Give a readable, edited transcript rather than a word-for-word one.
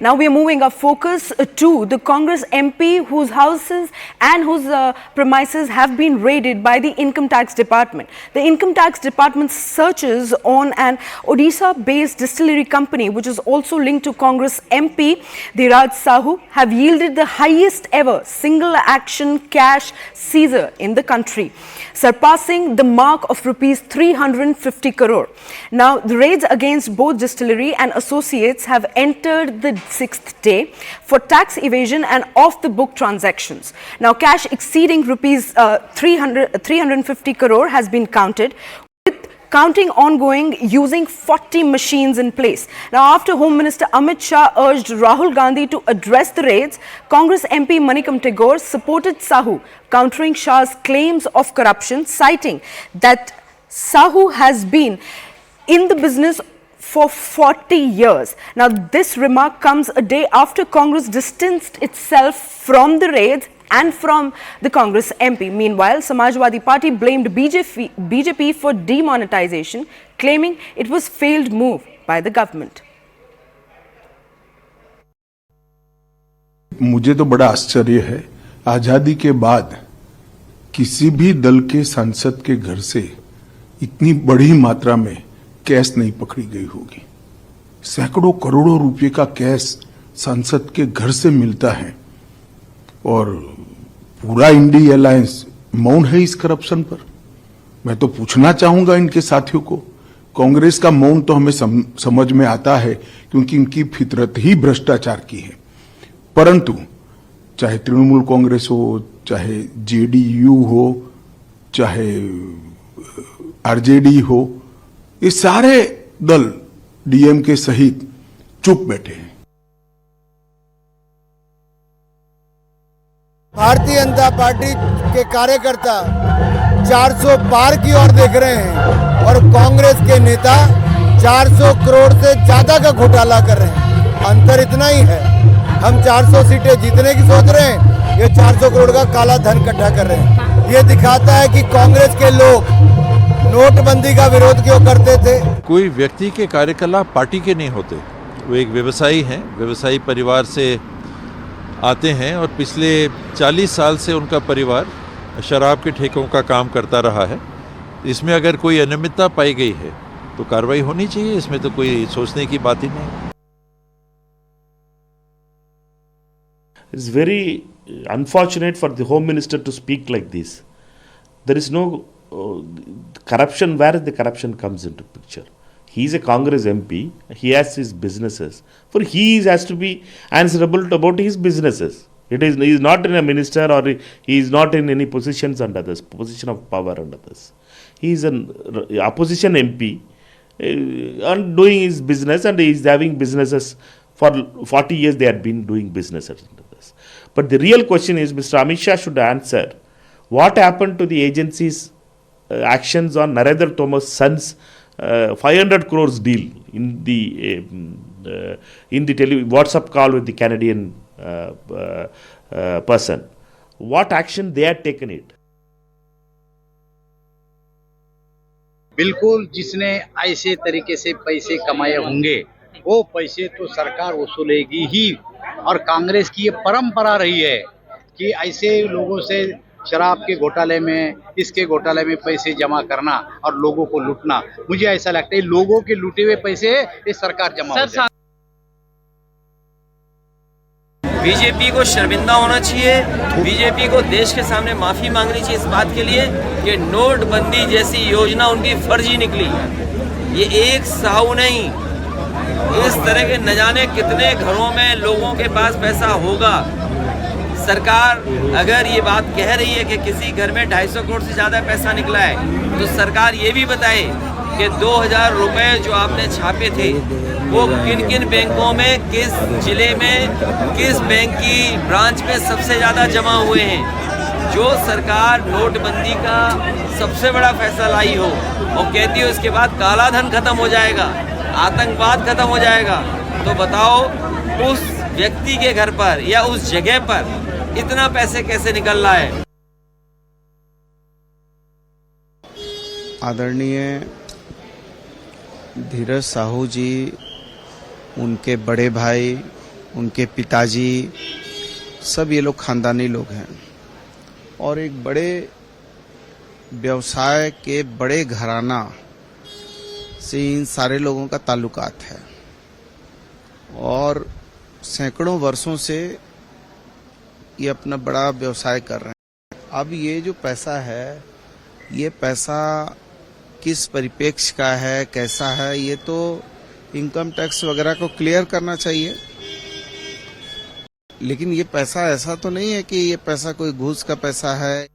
Now we are moving our focus to the Congress MP whose houses and whose premises have been raided by the Income Tax Department. The Income Tax Department's searches on an Odisha-based distillery company, which is also linked to Congress MP Dhiraj Sahu, have yielded the highest ever single-action cash seizure in the country, surpassing the mark of rupees 350 crore. Now, the raids against both distillery and associates have entered the sixth day for tax evasion and off-the-book transactions. Now, cash exceeding rupees 350 crore has been counted, with counting ongoing using 40 machines in place. Now, after Home Minister Amit Shah urged Rahul Gandhi to address the raids, Congress MP Manikam Tagore supported Sahu, countering Shah's claims of corruption, citing that Sahu has been in the business for 40 years. Now, this remark comes a day after Congress distanced itself from the raids and from the Congress MP. Meanwhile, Samajwadi Party blamed BJP for demonetization, claiming it was failed move by the government. मुझे तो बड़ा आश्चर्य है, आजादी के बाद किसी भी दल के सांसद के घर से इतनी बड़ी मात्रा में कैश नहीं पकड़ी गई होगी। सैकड़ों करोड़ों रुपए का कैश सांसद के घर से मिलता है और पूरा इंडी अलायंस मौन है इस करप्शन पर। मैं तो पूछना चाहूंगा इनके साथियों को, कांग्रेस का मौन तो हमें समझ में आता है क्योंकि इनकी फितरत ही भ्रष्टाचार की है, परंतु चाहे तृणमूल कांग्रेस हो, चाहे जेडीयू हो, चाहे आरजेडी हो, ये सारे दल डीएमके सहित चुप बैठे हैं। भारतीय जनता पार्टी के कार्यकर्ता 400 पार की ओर देख रहे हैं और कांग्रेस के नेता 400 करोड़ से ज्यादा का घोटाला कर रहे हैं। अंतर इतना ही है, हम 400 सीटें जीतने की सोच रहे हैं, ये 400 करोड़ का काला धन इकट्ठा कर रहे हैं। ये दिखाता है कि कांग्रेस के लोग नोटबंदी का विरोध क्यों करते थे। कोई व्यक्ति के कार्यकलाप पार्टी के नहीं होते, वो एक व्यवसायी हैं, व्यवसायी परिवार से आते हैं और पिछले 40 साल से उनका परिवार शराब के ठेकों का काम करता रहा है। इसमें अगर कोई अनियमितता पाई गई है तो कार्रवाई होनी चाहिए, इसमें तो कोई सोचने की बात ही नहीं। It's very unfortunate for the Home Minister to speak like this. There is no corruption. Where the corruption comes into picture? He is a Congress MP. He has his businesses. For he has to be answerable about his businesses. He is not in a minister or he is not in any positions under this position of power under this. He is an opposition MP and doing his business, and he is having businesses for 40 years. They had been doing businesses under this. But the real question is, Mr. Amit Shah should answer what happened to the agency's actions on Narendra Thomas' son's 500 crores deal in the WhatsApp call with the Canadian person. What action they had taken it? बिल्कुल, जिसने ऐसे तरीके से पैसे कमाए होंगे वो पैसे तो सरकार वसूलेगी ही। और कांग्रेस की ये परंपरा रही है कि ऐसे लोगों से शराब के घोटाले में, इसके घोटाले में पैसे जमा करना और लोगों को लूटना। मुझे ऐसा लगता है लोगों के लूटे हुए पैसे ये सरकार जमा हो जाए। बीजेपी को शर्मिंदा होना चाहिए, बीजेपी को देश के सामने माफ़ी मांगनी चाहिए इस बात के लिए कि नोटबंदी जैसी योजना उनकी फर्जी निकली। ये एक साहू नहीं, इस तरह के न जाने कितने घरों में लोगों के पास पैसा होगा। सरकार अगर ये बात कह रही है कि किसी घर में 250 करोड़ से ज़्यादा पैसा निकला है, तो सरकार ये भी बताए कि 2000 रुपये जो आपने छापे थे वो किन किन बैंकों में, किस जिले में, किस बैंक की ब्रांच में सबसे ज़्यादा जमा हुए हैं। जो सरकार नोटबंदी का सबसे बड़ा फैसला लाई हो और कहती हो इसके बाद काला धन खत्म हो जाएगा, आतंकवाद खत्म हो जाएगा, तो बताओ उस व्यक्ति के घर पर या उस जगह पर इतना पैसे कैसे निकल रहा है। आदरणीय धीरज साहू जी, उनके बड़े भाई उनके पिताजी, सब ये लोग खानदानी लोग हैं और एक बड़े व्यवसाय के बड़े घराना से इन सारे लोगों का ताल्लुकात है और सैकड़ों वर्षों से ये अपना बड़ा व्यवसाय कर रहे हैं। अब ये जो पैसा है, ये पैसा किस परिप्रेक्ष्य का है, कैसा है, ये तो इनकम टैक्स वगैरह को क्लियर करना चाहिए। लेकिन ये पैसा ऐसा तो नहीं है कि ये पैसा कोई घूस का पैसा है।